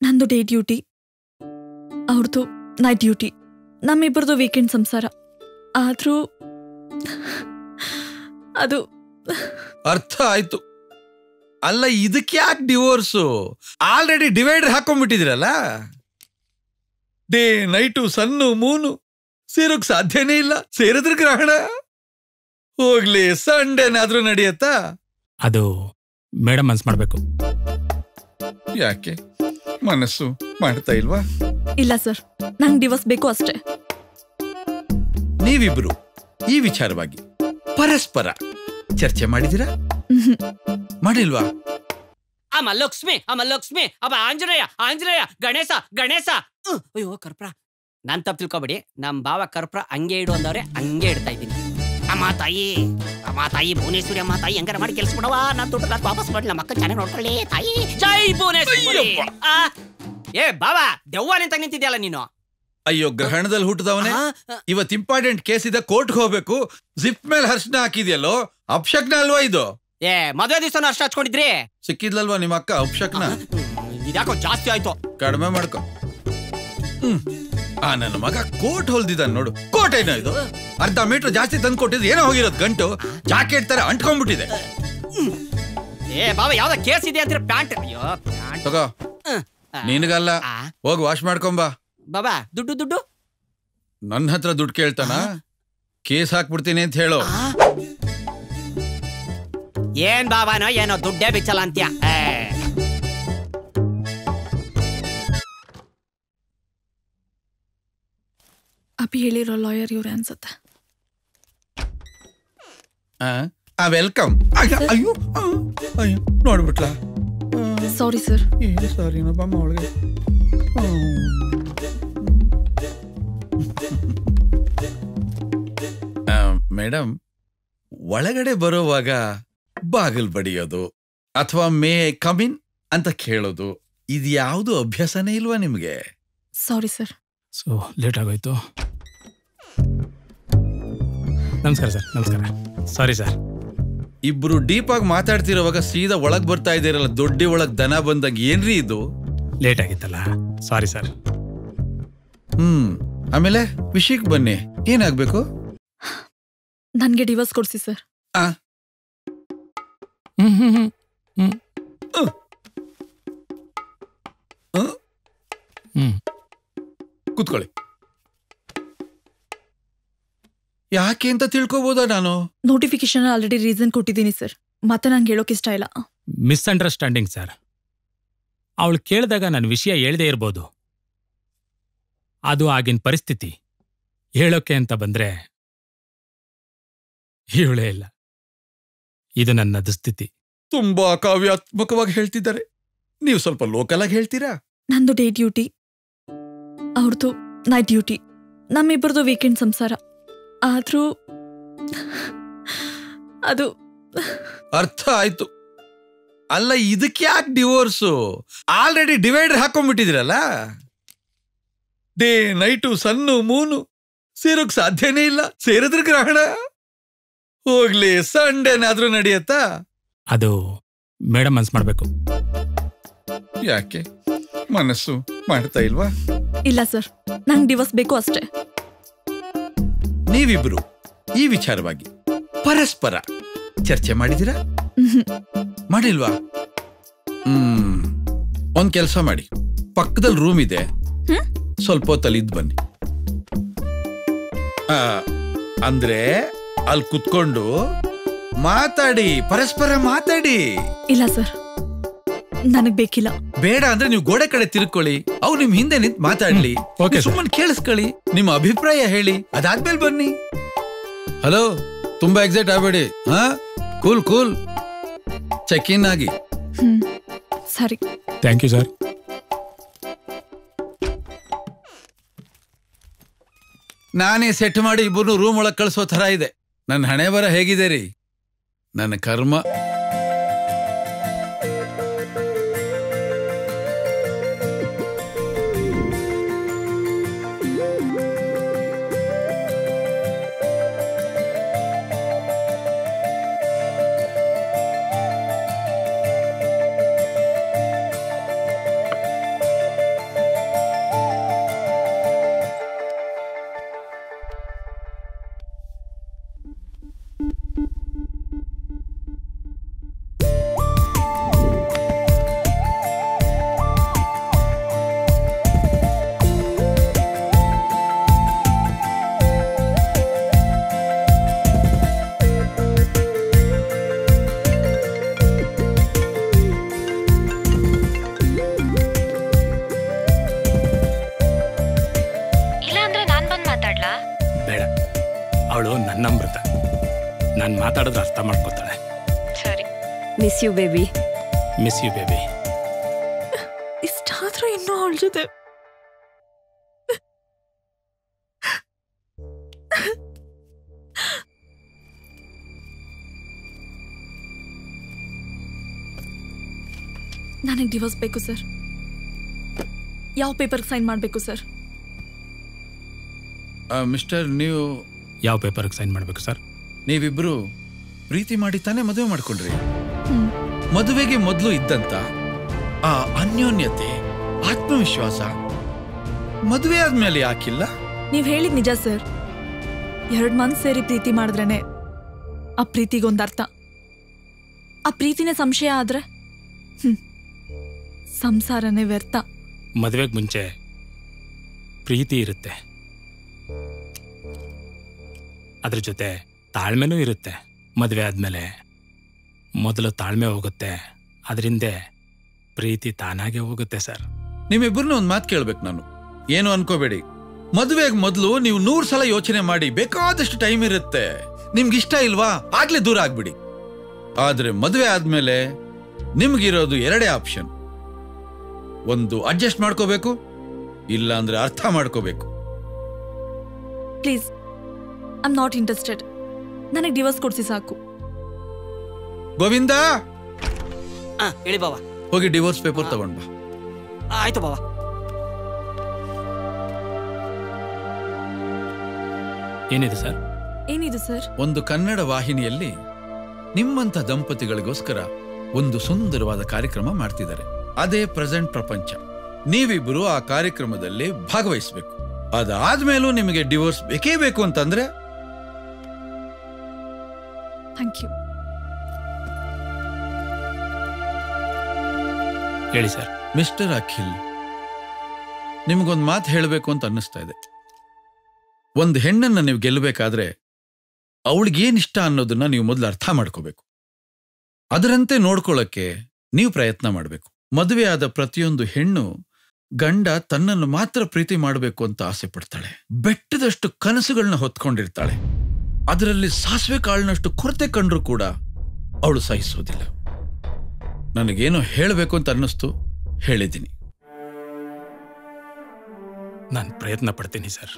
ನಂದು day duty, ಅವ್ರದ್ದು night duty. ನಮ್ಮಿಬ್ಬರದು ವೀಕೆಂಡ್ ಸಂಸಾರ. ಆದ್ರೂ ಅದು ಅರ್ಥ ಆಯ್ತು. ಅಲ್ಲ, ಇದಕ್ಕೆ ಯಾಕೆ ಡಿವೋರ್ಸು? ಆಲ್ರೆಡಿ ಡಿವೈಡರ್ ಹಾಕೊಂಡ್ಬಿಟ್ಟಿದಿರಲ್ಲ. ಡೇ ನೈಟು ಸನ್ನು ಮೂನು ಸೇರೋಕ್ ಸಾಧ್ಯನೇ ಇಲ್ಲ. ಸೇರಿದ್ರ ಗ್ರಹಣ. ಹೋಗ್ಲಿ, ಸಂಡೇನಾದ್ರೂ ನಡೆಯತ್ತಾ? ಅದು ಮೇಡಮ್ ಮನ್ಸು ಮಾಡ್ಬೇಕು. ಯಾಕೆ ಮನಸ್ಸು ಮಾಡ್ತಾ ಇಲ್ವಾ? ಇಲ್ಲ ಸರ್, ನಂಗೆ ಡಿವೋರ್ಸ್ ಬೇಕು ಅಷ್ಟೇ. ನೀವಿಬ್ರು ಈ ವಿಚಾರವಾಗಿ ಪರಸ್ಪರ ಚರ್ಚೆ ಮಾಡಿದಿರಾ? ಮಾಡಿಲ್ವಾ? ಅಮ್ಮ ಲಕ್ಷ್ಮಿ, ಅಮ್ಮ ಆಂಜನೇಯ, ಗಣೇಶ. ಅಯ್ಯೋ ಕರ್ಪ್ರ, ನಾನ್ ತಪ್ಪು ತಿಳ್ಕೊಬೇಡಿ. ನಮ್ ಭಾವ ಕರ್ಪ್ರ ಹಂಗೆ ಇಡು ಅಂದವ್ರೆ, ಹಂಗೆ ಇಡ್ತಾ ಇದ್ದೀನಿ. ಅಮ್ಮ ತಾಯಿ ಭುವನೇಶ್ವರಿ, ಅಮ್ಮ ತಾಯಿ ಹೆಂಗಾರ ಮಾಡಿ ಕೆಲ್ಸ ಬಿಡವಾ. ನಾನ್ ದುಡ್ಡು ವಾಪಸ್ ಮಾಡಿ ನಮ್ಮ ಅಕ್ಕ ಚೆನ್ನಾಗಿ ನೋಡ್ಕೊಳ್ಳಿ ತಾಯಿ. ಜೈ ಭುವನೇಶ್ವರಿ. ಏ ಬಾವ, ದೆವ್ವ ನಿಂತ ನಿಂತಿದ್ಯಲ್ಲ ನೀನು. ಅಯ್ಯೋ, ಗ್ರಹಣದಲ್ಲಿ ಹುಟ್ಟಿದವನೇ. ಇವತ್ತು ಇಂಪಾರ್ಟೆಂಟ್ ಕೇಸ್ ಇದೆ, ಕೋರ್ಟ್ಗೆ ಹೋಗ್ಬೇಕು. ಜಿಪ್ ಮೇಲೆ ಹರ್ಷನ ಹಾಕಿದ್ಯಲ್ಲೋ, ಅಪ್ಶಕ್ನ ಅಲ್ವಾ ಇದು? ಏ ಮದುವೆ ದಿವಸ ಅರ್ಶ ಹಚ್ಕೊಂಡಿದ್ರಿ. ಸಿಕ್ಕಿದ್ಲಲ್ವಾ ನಿಮ್ಮ ಅಕ್ಕ ಅಪ್ಶಕ್ನ? ಇದ್ಯಾಕೋ ಜಾಸ್ತಿ ಆಯ್ತು, ಕಡಿಮೆ ಮಾಡ್ಕೊ. ನನ್ನ ಮಗ ಕೋಟ್ ಹೊಲ್ದಿದ್ದಾನೆ ನೋಡು. ಕೋಟ್ ಏನೋ ಇದು? ಅರ್ಧ ಮೀಟರ್ ಜಾಸ್ತಿ ತಂದು ಕೊಟ್ಟಿದ್ದು ಏನೋ ಹೋಗಿರೋದು ಗಂಟು. ಜಾಕೆಟ್ ತರ ಅಂಟ್ಕೊಂಡ್ಬಿಟ್ಟಿದೆ. ಏ ಬಾವ, ಯಾವ್ದ ಕೇಸ್ ಇದೆ ಅಂತ ಪ್ಯಾಂಟ್. ಅಯ್ಯೋ ತಗೋ, ನಿನಗಲ್ಲ, ಹೋಗಿ ವಾಶ್ ಮಾಡ್ಕೊಂಬಾ. ಬಾಬಾ ದುಡ್ಡು ನನ್ನ ಹತ್ರ ದುಡ್ಡು ಕೇಳ್ತಾನ? ಕೇಸ್ ಹಾಕ್ಬಿಡ್ತೀನಿ ಅಂತ ಹೇಳು. ಏನ್ ಬಾಬಾನೋ ಏನೋ ದುಡ್ಡೇ ಬಿಚ್ಚಲ್ಲ ಅಂತ್ಯ. ಅಭಿ ಹೇಳಿರೋ ಲಾಯರ್ ಇವ್ರೆ ಅನ್ಸುತ್ತೆ. ವೆಲ್ಕಮ್. ಅಯ್ಯೋ ನೋಡ್ಬಿಟ್ಲಾ? Sorry sir. ಸಾರಿ ಬಮ್ಮ ಒಳಗೆ. ಮೇಡಮ್, ಒಳಗಡೆ ಬರೋವಾಗ ಬಾಗಿಲು ಬಡಿಯೋದು ಅಥವಾ ಮೇ ಕಮಿನ್ ಅಂತ ಕೇಳೋದು ಇದ್ಯಾವುದು ಅಭ್ಯಾಸನೇ ಇಲ್ವಾ ನಿಮ್ಗೆ? Sorry sir. ಸೊ ಲೇಟ್ ಆಗೋಯ್ತು. ನಮಸ್ಕಾರ ಸರ್. ನಮಸ್ಕಾರ. Sorry sir. ಇಬ್ರು ಡೀಪ್ ಆಗಿ ಮಾತಾಡ್ತಿರೋವಾಗ ಸೀದಾ ಒಳಗ್ ಬರ್ತಾ ಇದ್ದೀರಲ್ಲ, ದೊಡ್ಡಿ ಒಳಗ್ ದನ ಬಂದಾಗ. ಏನ್ರಿ ಇದು? ಲೇಟ್ ಆಗಿತ್ತಲ್ಲ, ಸಾರಿ ಸರ್. ಆಮೇಲೆ ವಿಷಯಕ್ಕೆ ಬನ್ನಿ. ಏನಾಗ್ಬೇಕು? ನನ್ಗೆ ಡಿವೋರ್ಸ್ ಕೊಡ್ಸಿ ಸರ್. ಕೂತ್ಕೊಳ್ಳಿ. ಯಾಕೆ ಅಂತ ತಿಳ್ಕೊಬೋದಾ ನಾನು? ನೋಟಿಫಿಕೇಶನ್ ಆಲ್ರೆಡಿ ರೀಸನ್ ಕೊಟ್ಟಿದ್ದೀನಿ ಸರ್. ಮತ್ತೆ ನಂಗೆ ಹೇಳೋಕೆ ಇಷ್ಟ ಇಲ್ಲ. Misunderstanding sir. ಅವಳು ಕೇಳಿದಾಗ ನನ್ನ ವಿಷಯ ಹೇಳ್ದೇ ಇರ್ಬೋದು. ಅದು ಆಗಿನ ಪರಿಸ್ಥಿತಿ. ಹೇಳೋಕೆ ಅಂತ ಬಂದ್ರೆ ಇವಳೇ ಇಲ್ಲ. ಇದು ನನ್ನ ದುಸ್ಥಿತಿ. ತುಂಬಾ ಕಾವ್ಯಾತ್ಮಕವಾಗಿ ಹೇಳ್ತಿದ್ದಾರೆ. ನೀವು ಸ್ವಲ್ಪ ಲೋಕಲ್ ಆಗಿ ಹೇಳ್ತೀರಾ? ನಂದು ಡೇ ಡ್ಯೂಟಿ, ಅವ್ರದ್ದು ನೈಟ್ ಡ್ಯೂಟಿ. ನಮ್ಮಿಬ್ಬರದು ವೀಕೆಂಡ್ ಸಂಸಾರ. ಆದ್ರೂ ಅದು ಅರ್ಥ ಆಯ್ತು. ಅಲ್ಲ, ಇದಕ್ಕೆ ಯಾಕೆ ಡಿವೋರ್ಸು? ಆಲ್ರೆಡಿ ಡಿವೈಡರ್ ಹಾಕೊಂಡ್ಬಿಟ್ಟಿದಿರಲ್ಲ. ಡೇ ನೈಟು ಸನ್ನು ಮೂನು ಸೇರೋಕ್ ಸಾಧ್ಯನೇ ಇಲ್ಲ. ಸೇರಿದ್ರ ಗ್ರಹಣ. ಹೋಗ್ಲಿ, ಸಂಡೇನಾದ್ರೂ ನಡೆಯತ್ತಾ? ಅದು ಮೇಡಮ್ ಮನ್ಸು ಮಾಡ್ಬೇಕು. ಯಾಕೆ ಮನಸ್ಸು ಮಾಡ್ತಾ ಇಲ್ವಾ? ಇಲ್ಲ ಸರ್, ನಂಗೆ ಡಿವೋರ್ಸ್ ಬೇಕು ಅಷ್ಟೇ. ನೀವಿಬ್ರು ಈ ವಿಚಾರವಾಗಿ ಪರಸ್ಪರ ಚರ್ಚೆ ಮಾಡಿದಿರಾ? ಮಾಡಿಲ್ವಾ? ಒಂದ್ ಕೆಲ್ಸ ಮಾಡಿ, ಪಕ್ಕದಲ್ಲಿ ರೂಮ್ ಇದೆ, ಸ್ವಲ್ಪ ಹೊತ್ತಲ್ಲಿ ಇದ್ ಬನ್ನಿ. ಅಂದ್ರೆ ಅಲ್ಲಿ ಕುತ್ಕೊಂಡು ಮಾತಾಡಿ, ಪರಸ್ಪರ ಮಾತಾಡಿ. ಇಲ್ಲ ಸರ್, ನನಗ್ ಬೇಕಿಲ್ಲ. ಬೇಡ ಅಂದ್ರೆ ನೀವು ಗೋಡೆ ಕಡೆ ತಿರ್ಕೊಳ್ಳಿ. ಅವು ನಿಮ್ ಹಿಂದೆ ನಿಂತ್ ಮಾತಾಡ್ಲಿ. ಸುಮ್ಮನೆ ಕೇಳಿಸ್ಕೊಳ್ಳಿ, ನಿಮ್ಮ ಅಭಿಪ್ರಾಯ ಹೇಳಿ, ಅದಾದ್ಮೇಲೆ ಬನ್ನಿ. ಹಲೋ, ತುಂಬಾ ಎಕ್ಸೈಟ್ ಆಗ್ಬೇಡಿ. ಕೂಲ್ ಕೂಲ್, ಚೆಕ್ ಇನ್ ಆಗಿ. ಸರಿ. Thank you sir. ನಾನೇ ಸೆಟ್ ಮಾಡಿ ಇಬ್ಬರು ರೂಮ್ ಒಳಗೆ ಕಳಿಸೋ ತರ ಇದೆ. ನನ್ನ ಹಣೆ ಬರ ಹೇಗಿದೆ ರೀ? ನನ್ನ ಕರ್ಮ. ಅವಳು ನನ್ನ ಅಮೃತ. ನಾನು ಮಾತಾಡಿದ್ರೆ ಅರ್ಥ ಮಾಡ್ಕೋತಾಳೆ. ಸರಿ. Miss you baby. Miss you baby. ಇಷ್ಟಾದ್ರೂ ಇನ್ನೂ ಅವಳ ಜೊತೆ ನನಗೆ ಡಿವೋರ್ಸ್ ಬೇಕು ಸರ್. ಯಾವ ಪೇಪರ್ಗೆ ಸೈನ್ ಮಾಡಬೇಕು ಸರ್? ಮಿಸ್ಟರ್, ನೀವು ಯಾವ ಪೇಪರ್ಗೆ ಸೈನ್ ಮಾಡಬೇಕು ಸರ್? ನೀವಿಬ್ರು ಪ್ರೀತಿ ಮಾಡಿ ತಾನೇ ಮದುವೆ ಮಾಡ್ಕೊಂಡ್ರಿ. ಮದುವೆಗೆ ಮೊದಲು ಇದ್ದಂತ ಆ ಅನ್ಯೋನ್ಯತೆ, ಆತ್ಮವಿಶ್ವಾಸ ಮದುವೆ ಆದ್ಮೇಲೆ ಯಾಕಿಲ್ಲ? ನೀವ್ ಹೇಳಿದ್ ನಿಜ ಸರ್. 2 ಮಂತ್ ಸೇರಿ ಪ್ರೀತಿ ಮಾಡಿದ್ರೇನೆ ಆ ಪ್ರೀತಿಗೊಂದು ಅರ್ಥ. ಆ ಪ್ರೀತಿನೇ ಸಂಶಯ ಆದ್ರೆ ಸಂಸಾರನೇ ವ್ಯರ್ಥ. ಮದುವೆಗೆ ಮುಂಚೆ ಪ್ರೀತಿ ಇರುತ್ತೆ, ಅದ್ರ ಜೊತೆ ತಾಳ್ಮೆನೂ ಇರುತ್ತೆ. ಮದುವೆ ಆದ್ಮೇಲೆ ಮೊದಲು ತಾಳ್ಮೆ ಹೋಗುತ್ತೆ, ಅದರಿಂದ ಪ್ರೀತಿ ತಾನಾಗೆ ಹೋಗುತ್ತೆ ಸರ್. ನಿಮ್ಮಿಬ್ಬರನ್ನ ಒಂದು ಮಾತು ಕೇಳ್ಬೇಕು ನಾನು. ಏನು ಅನ್ಕೋಬೇಡಿ. ಮದುವೆಗೆ ಮೊದಲು ನೀವು 100 ಸಲ ಯೋಚನೆ ಮಾಡಿ, ಬೇಕಾದಷ್ಟು ಟೈಮ್ ಇರುತ್ತೆ. ನಿಮ್ಗಿಷ್ಟ ಇಲ್ವಾ ಆಗ್ಲೇ ದೂರ ಆಗ್ಬಿಡಿ. ಆದ್ರೆ ಮದುವೆ ಆದ್ಮೇಲೆ ನಿಮ್ಗಿರೋದು 2 ಆಪ್ಷನ್. ಒಂದು ಅಡ್ಜಸ್ಟ್ ಮಾಡ್ಕೋಬೇಕು, ಇಲ್ಲ ಅಂದ್ರೆ ಅರ್ಥ ಮಾಡ್ಕೋಬೇಕು. Please, I am not interested. ನನಗೆ ಡಿವೋರ್ಸ್ ಕೊಡ್ಸಿ ಸಾಕು. ಗೋವಿಂದ, ಹೇಳಿ ಬಾವ. ಹೋಗಿ ಡಿವೋರ್ಸ್ ಪೇಪರ್ ತಗೊಂಡ್ ಬಾ. ಆಯ್ತು ಬಾವ. ಏನಿದೆ ಸರ್? ಏನಿದು ಸರ್? ಒಂದು ಕನ್ನಡ ವಾಹಿನಿಯಲ್ಲಿ ನಿಮ್ಮಂತ ದಂಪತಿಗಳಿಗೋಸ್ಕರ ಒಂದು ಸುಂದರವಾದ ಕಾರ್ಯಕ್ರಮ ಮಾಡ್ತಿದ್ದಾರೆ. ಅದೇ ಪ್ರೆಸೆಂಟ್ ಪ್ರಪಂಚ. ನೀವಿಬ್ರು ಆ ಕಾರ್ಯಕ್ರಮದಲ್ಲಿ ಭಾಗವಹಿಸಬೇಕು. ಅದಾದ್ಮೇಲೂ ನಿಮಗೆ ಡಿವೋರ್ಸ್ ಬೇಕೇ ಬೇಕು ಅಂತಂದ್ರೆ ಥ್ಯಾಂಕ್ ಯು. ಹೇಳಿ ಸರ್. ಮಿಸ್ಟರ್ ಅಖಿಲ್, ನಿಮ್ಗೊಂದು ಮಾತು ಹೇಳಬೇಕು ಅಂತ ಅನ್ನಿಸ್ತಾ ಇದೆ. ಒಂದು ಹೆಣ್ಣನ್ನ ನೀವು ಗೆಲ್ಲಬೇಕಾದ್ರೆ ಅವಳಿಗೇನಿಷ್ಟ ಅನ್ನೋದನ್ನ ನೀವು ಮೊದಲು ಅರ್ಥ ಮಾಡ್ಕೋಬೇಕು. ಅದರಂತೆ ನೋಡ್ಕೊಳ್ಳೋಕ್ಕೆ ನೀವು ಪ್ರಯತ್ನ ಮಾಡಬೇಕು. ಮದುವೆ ಆದ ಪ್ರತಿಯೊಂದು ಹೆಣ್ಣು ಗಂಡ ತನ್ನನ್ನು ಮಾತ್ರ ಪ್ರೀತಿ ಮಾಡಬೇಕು ಅಂತ ಆಸೆ ಪಡ್ತಾಳೆ. ಬೆಟ್ಟದಷ್ಟು ಕನಸುಗಳನ್ನ ಹೊತ್ಕೊಂಡಿರ್ತಾಳೆ. ಅದರಲ್ಲಿ ಸಾಸಿವೆ ಕಾಳಿನಷ್ಟು ಕೊರತೆ ಕಂಡ್ರೂ ಕೂಡ ಅವಳು ಸಹಿಸೋದಿಲ್ಲ. ನನಗೇನೋ ಹೇಳಬೇಕು ಅಂತ ಅನ್ನಿಸ್ತು, ಹೇಳಿದ್ದೀನಿ. ನಾನು ಪ್ರಯತ್ನ ಪಡ್ತೀನಿ ಸರ್.